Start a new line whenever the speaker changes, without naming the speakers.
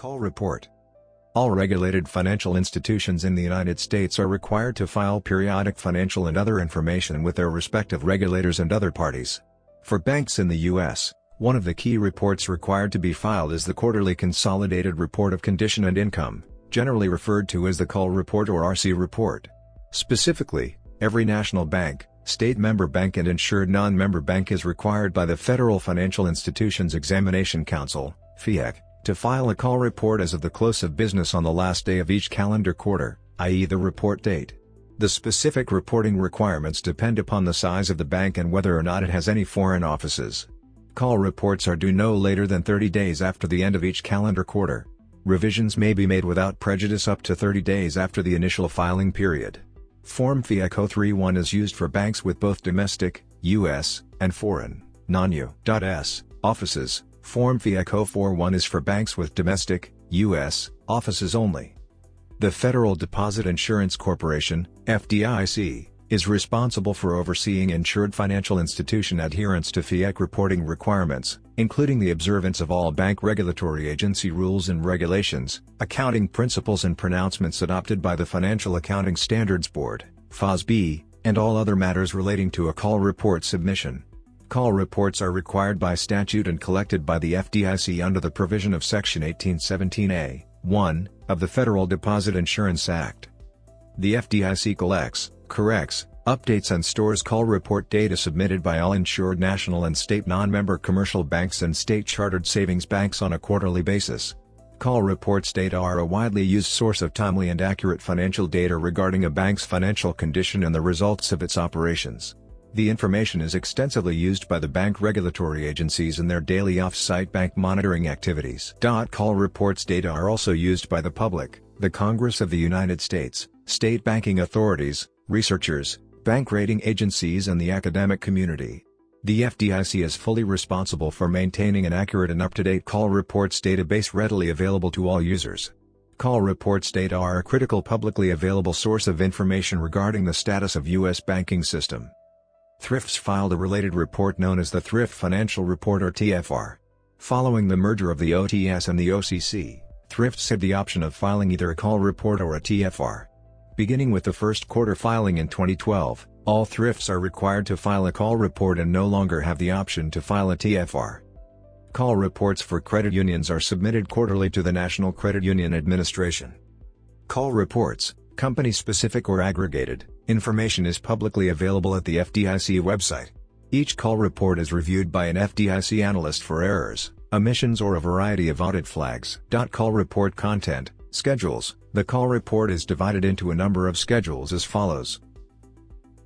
Call report. All regulated financial institutions in the United States are required to file periodic financial and other information with their respective regulators and other parties. For banks in the U.S., one of the key reports required to be filed is the quarterly Consolidated Report of Condition and Income, generally referred to as the Call Report or RC Report. Specifically, every national bank, state member bank and insured non-member bank is required by the Federal Financial Institutions Examination Council, FFIEC, to file a call report as of the close of business on the last day of each calendar quarter, i.e. the report date. The specific reporting requirements depend upon the size of the bank and whether or not it has any foreign offices. Call reports are due no later than 30 days after the end of each calendar quarter. Revisions may be made without prejudice up to 30 days after the initial filing period. Form FFIEC 031 is used for banks with both domestic, U.S., and foreign, non-U.S. offices. Form FFIEC 041 is for banks with domestic, U.S. offices only. The Federal Deposit Insurance Corporation, FDIC, is responsible for overseeing insured financial institution adherence to FFIEC reporting requirements, including the observance of all bank regulatory agency rules and regulations, accounting principles and pronouncements adopted by the Financial Accounting Standards Board, FOSB, and all other matters relating to a call report submission. Call reports are required by statute and collected by the FDIC under the provision of Section 1817A(1) of the Federal Deposit Insurance Act. The FDIC collects, corrects, updates and stores call report data submitted by all insured national and state non-member commercial banks and state-chartered savings banks on a quarterly basis. Call reports data are a widely used source of timely and accurate financial data regarding a bank's financial condition and the results of its operations. The information is extensively used by the bank regulatory agencies in their daily off-site bank monitoring activities. Call reports data are also used by the public, the Congress of the United States, state banking authorities, researchers, bank rating agencies and the academic community. The FDIC is fully responsible for maintaining an accurate and up-to-date call reports database readily available to all users. Call reports data are a critical publicly available source of information regarding the status of U.S. banking system. Thrifts filed a related report known as the Thrift Financial Report or TFR. Following the merger of the OTS and the OCC, Thrifts had the option of filing either a call report or a TFR. Beginning with the first quarter filing in 2012, all thrifts are required to file a call report and no longer have the option to file a TFR. Call reports for credit unions are submitted quarterly to the National Credit Union Administration. Call reports, company-specific or aggregated, information is publicly available at the FDIC website. Each call report is reviewed by an FDIC analyst for errors, omissions or a variety of audit flags. Call report content, schedules. The call report is divided into a number of schedules as follows.